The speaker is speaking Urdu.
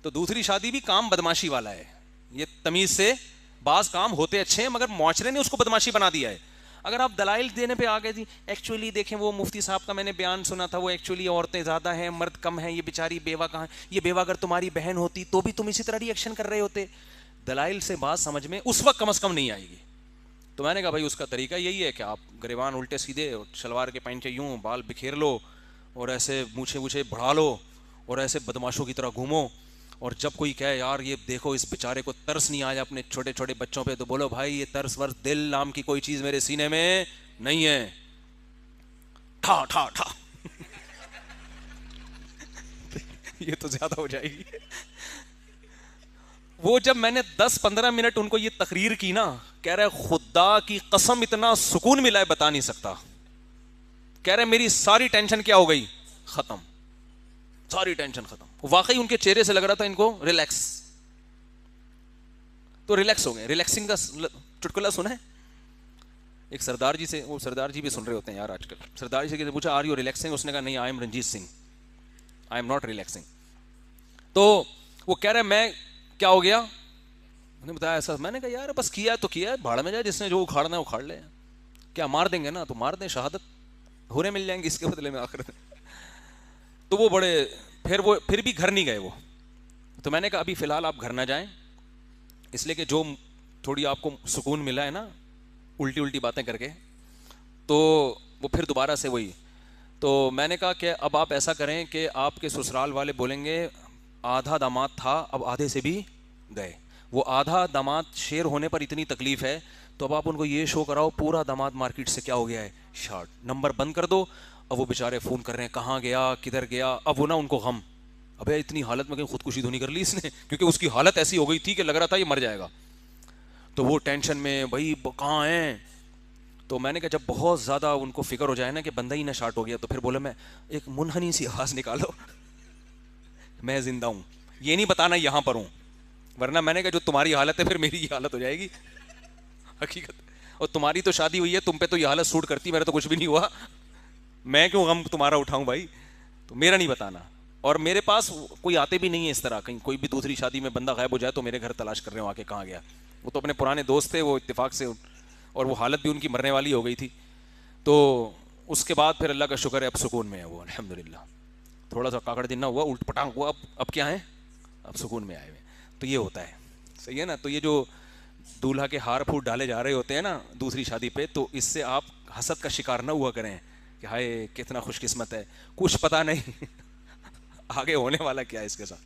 تو دوسری شادی بھی کام بدماشی والا ہے. یہ تمیز سے بعض کام ہوتے اچھے ہیں مگر معاشرے نے اس کو بدماشی بنا دیا ہے. اگر آپ دلائل دینے پہ آ گئے تھی, ایکچولی دیکھیں وہ مفتی صاحب کا میں نے بیان سنا تھا, وہ ایکچولی عورتیں زیادہ ہیں مرد کم ہیں, یہ بیچاری بیوہ کہاں, یہ بیوہ اگر تمہاری بہن ہوتی تو بھی تم اسی طرح ری ایکشن کر رہے ہوتے. دلائل سے بات سمجھ میں اس وقت کم از کم نہیں آئے گی. تو میں نے کہا بھائی اس کا طریقہ یہی ہے کہ آپ گریبان الٹے سیدھے, شلوار کے پینچے یوں, بال بکھیر لو اور ایسے مونچھے وونچھے بڑھا لو اور ایسے بدماشوں کی طرح گھومو, اور جب کوئی کہے یار یہ دیکھو اس بیچارے کو ترس نہیں آیا اپنے چھوٹے چھوٹے بچوں پہ, تو بولو بھائی یہ ترس ورس دل نام کی کوئی چیز میرے سینے میں نہیں ہے. ٹھا ٹھا ٹھا یہ تو زیادہ ہو جائے گی. وہ جب میں نے 10-15 منٹ ان کو یہ تقریر کی نا, کہہ رہے خدا کی قسم اتنا سکون ملا ہے بتا نہیں سکتا. کہہ رہے میری ساری ٹینشن کیا ہو گئی, ختم, ساری ٹینشن ختم. واقعی ان کے چہرے سے لگ رہا تھا ان کو ریلیکس, تو ریلیکس ہو گئے. ریلیکسنگ کا چٹکلا سنا ہے ایک سردار جی سے, وہ سردار جی بھی سن رہے ہوتے ہیں یار آج کل. سردار جی سے پوچھا آر یو ریلیکسنگ, اس نے کہا نہیں I am Ranjit Singh, I am not relaxing. تو وہ کہہ رہے میں کیا ہو گیا, میں نے بتایا ایسا. میں نے کہا یار بس کیا ہے تو کیا ہے, بھاڑ میں جائے, جس نے جو اکھاڑنا ہے اکھاڑ لے. کیا مار دیں گے نا تو مار دیں, شہادت ہورے مل جائیں گے اس کے بدلے میں آخرت میں. تو وہ بڑے پھر بھی گھر نہیں گئے وہ. تو میں نے کہا ابھی فی الحال آپ گھر نہ جائیں, اس لیے کہ جو تھوڑی آپ کو سکون ملا ہے نا الٹی الٹی باتیں کر کے, تو وہ پھر دوبارہ سے وہی. تو میں نے کہا کہ اب آپ ایسا کریں کہ آپ کے سسرال والے بولیں گے آدھا داماد تھا اب آدھے سے بھی گئے. وہ آدھا داماد شیر ہونے پر اتنی تکلیف ہے, تو اب آپ ان کو یہ شو کراؤ پورا داماد مارکیٹ سے کیا ہو گیا ہے شارٹ, نمبر بند کر دو. اب وہ بیچارے فون کر رہے ہیں کہاں گیا کدھر گیا. اب وہ نا ان کو غم, ابے اتنی حالت میں کہیں خودکشی تو نہیں کر لی اس نے, کیونکہ اس کی حالت ایسی ہو گئی تھی کہ لگ رہا تھا یہ مر جائے گا. تو وہ ٹینشن میں بھائی کہاں ہیں. تو میں نے کہا جب بہت زیادہ ان کو فکر ہو جائے نا کہ بندہ ہی نہ شارٹ ہو گیا, تو پھر بولا میں ایک منحنی سی آواز نکالو میں زندہ ہوں, یہ نہیں بتانا یہاں پر ہوں, ورنہ میں نے کہا جو تمہاری حالت ہے پھر میری یہ حالت ہو جائے گی حقیقت. اور تمہاری تو شادی ہوئی ہے, تم پہ تو یہ حالت سوٹ کرتی, میرا تو کچھ بھی نہیں ہوا, میں کیوں غم تمہارا اٹھاؤں بھائی, تو میرا نہیں بتانا. اور میرے پاس کوئی آتے بھی نہیں ہے اس طرح, کہیں کوئی بھی دوسری شادی میں بندہ غائب ہو جائے تو میرے گھر تلاش کر رہے ہوں آ کے کہاں گیا. وہ تو اپنے پرانے دوست تھے, وہ اتفاق سے, اور وہ حالت بھی ان کی مرنے والی ہو گئی تھی. تو اس کے بعد پھر اللہ کا شکر ہے اب سکون میں ہے وہ الحمدللہ. تھوڑا سا کاکڑ دن نہ ہوا, الٹ پٹانگ ہوا, اب کیا ہے, اب سکون میں آئے ہوئے. تو یہ ہوتا ہے, صحیح ہے نا. تو یہ جو دولہا کے ہار پھوٹ ڈالے جا رہے ہوتے ہیں نا دوسری شادی پہ, تو اس سے آپ حسد کا شکار نہ ہوا کریں کہ ہائے کتنا خوش قسمت ہے, کچھ پتہ نہیں آگے ہونے والا کیا ہے اس کے ساتھ.